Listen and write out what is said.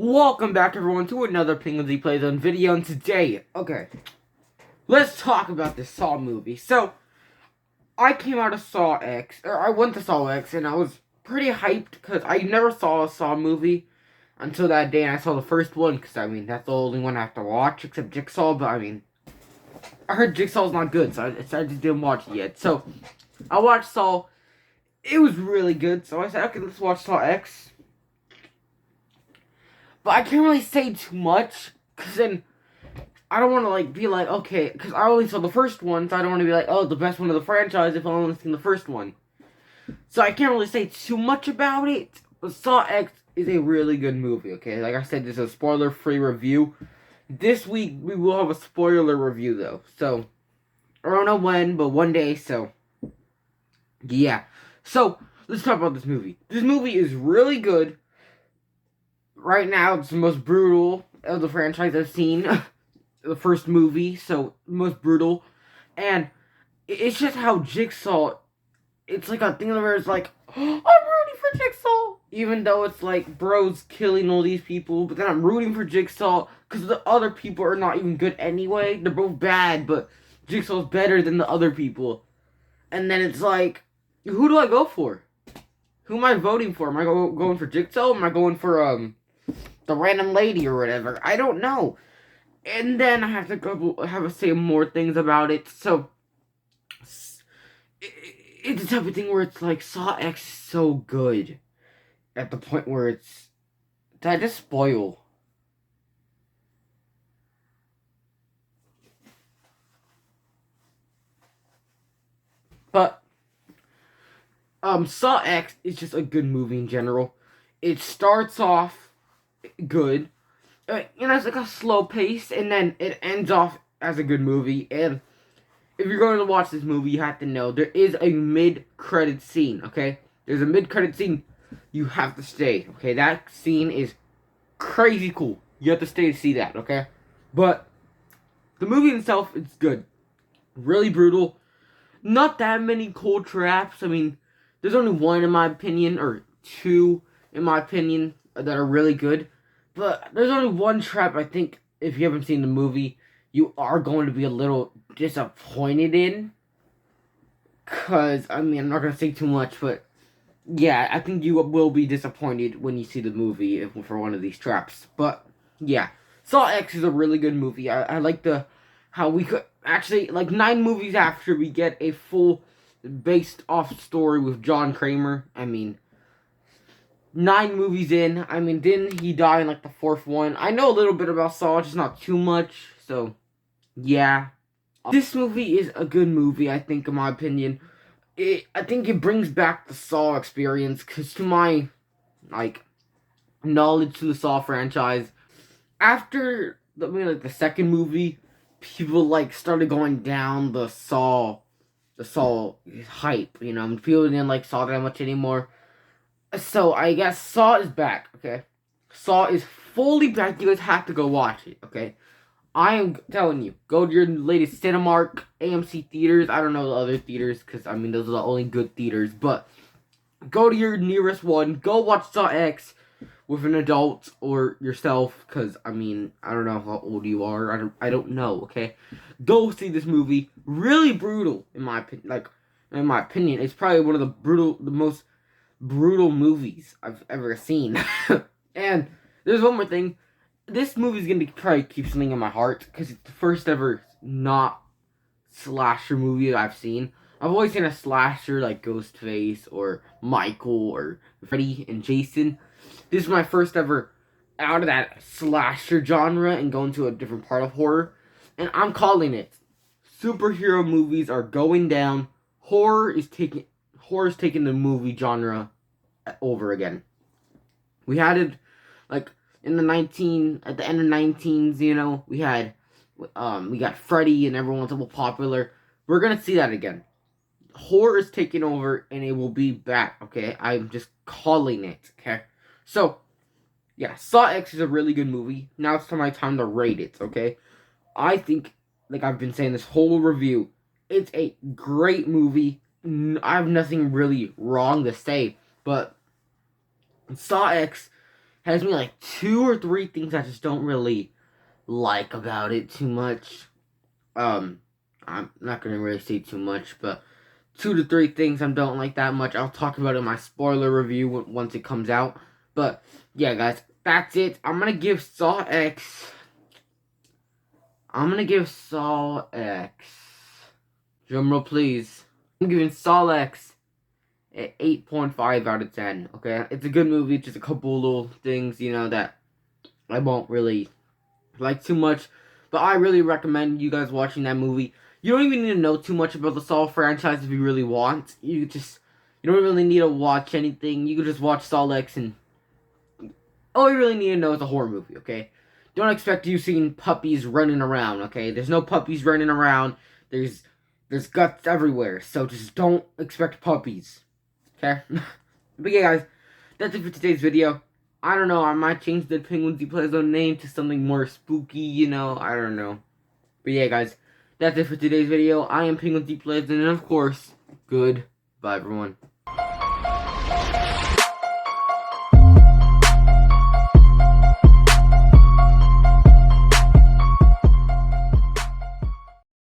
Welcome back everyone to another Penguins Playzone video, and today, let's talk about this Saw movie. So, I came out of Saw X, or I went to Saw X, and I was pretty hyped, because I never saw a Saw movie until that day, and I saw the first one, because, that's the only one I have to watch, except Jigsaw, but, I heard Jigsaw's not good, so I just didn't watch it yet. So, I watched Saw, it was really good, so I said, okay, let's watch Saw X. But I can't really say too much, because then I don't want to, be like, okay, because I only saw the first one, so I don't want to be like, oh, the best one of the franchise if I only seen the first one. So I can't really say too much about it, but Saw X is a really good movie, okay? Like I said, this is a spoiler-free review. This week, we will have a spoiler review, though. So, I don't know when, but one day, so, yeah. So, let's talk about this movie. This movie is really good. Right now, it's the most brutal of the franchise I've seen. The first movie, so most brutal. And it's just how Jigsaw, it's like a thing where it's like, oh, I'm rooting for Jigsaw. Even though it's like, bro's killing all these people, but then I'm rooting for Jigsaw because the other people are not even good anyway. They're both bad, but Jigsaw's better than the other people. And then it's like, who do I go for? Who am I voting for? Am I going for Jigsaw? Am I going for, the random lady or whatever? I don't know. And then I have to say more things about it. So it's the type of thing where it's like Saw X is so good at the point where it's, did I just spoil? But Saw X is just a good movie in general. It starts off good. It's like a slow pace, and then it ends off as a good movie. And if you're going to watch this movie, you have to know there is a mid-credit scene, okay? There's a mid-credit scene. You have to stay, okay? That scene is crazy cool. You have to stay to see that, okay? But the movie itself, it's good. Really brutal. Not that many cool traps. There's only one in my opinion, or two in my opinion, that are really good. But there's only one trap I think, if you haven't seen the movie, you are going to be a little disappointed in. Because, I'm not going to say too much, but yeah, I think you will be disappointed when you see the movie for one of these traps. But, yeah. Saw X is a really good movie. I like how we could, actually, like 9 movies after, we get a full based off story with John Kramer. 9 movies in. Didn't he die in like the 4th one? I know a little bit about Saw, just not too much. So, yeah. This movie is a good movie, I think, in my opinion. I think it brings back the Saw experience, because to my, knowledge to the Saw franchise, after the second movie, people, started going down the Saw hype, people didn't like Saw that much anymore. So, I guess Saw is back, okay? Saw is fully back. You guys have to go watch it, okay? I am telling you, go to your latest Cinemark, AMC theaters. I don't know the other theaters, because, those are the only good theaters. But, go to your nearest one. Go watch Saw X with an adult or yourself, because, I don't know how old you are. I don't know, okay? Go see this movie. Really brutal, in my opinion. In my opinion, it's probably one of the most brutal movies I've ever seen. And there's one more thing. This movie's gonna probably keep something in my heart, because it's the first ever not slasher movie I've seen. I've always seen a slasher like Ghostface or Michael or Freddy and Jason. This is my first ever out of that slasher genre and going to a different part of horror. And I'm calling it. Superhero movies are going down. Horror is taking the movie genre over again. We had it in at the end of 19s, we got Freddy and everyone's a popular. We're gonna see that again. Horror is taking over and it will be back, okay? I'm just calling it, okay? So, yeah, Saw X is a really good movie. Now it's my time to rate it, okay? I think, like I've been saying this whole review, it's a great movie. I have nothing really wrong to say, but Saw X has me like 2 or 3 things I just don't really like about it too much. I'm not gonna really say too much, but 2 to 3 things I don't like that much. I'll talk about it in my spoiler review once it comes out. But yeah, guys, that's it. I'm gonna give Saw X. Drumroll, please. I'm giving Saw X an 8.5 out of 10. Okay, it's a good movie. Just a couple little things, you know, that I won't really like too much, but I really recommend you guys watching that movie. You don't even need to know too much about the Saw franchise if you really want. You don't really need to watch anything. You can just watch Saw X, and all you really need to know is a horror movie, okay? Don't expect you seeing puppies running around, okay? There's no puppies running around. There's guts everywhere, so just don't expect puppies, okay? But yeah, guys, that's it for today's video. I don't know, I might change the Penguin Z Playzone name to something more spooky, you know, I don't know. But yeah, guys, that's it for today's video. I am Penguin Z Playzone, and of course, goodbye, everyone.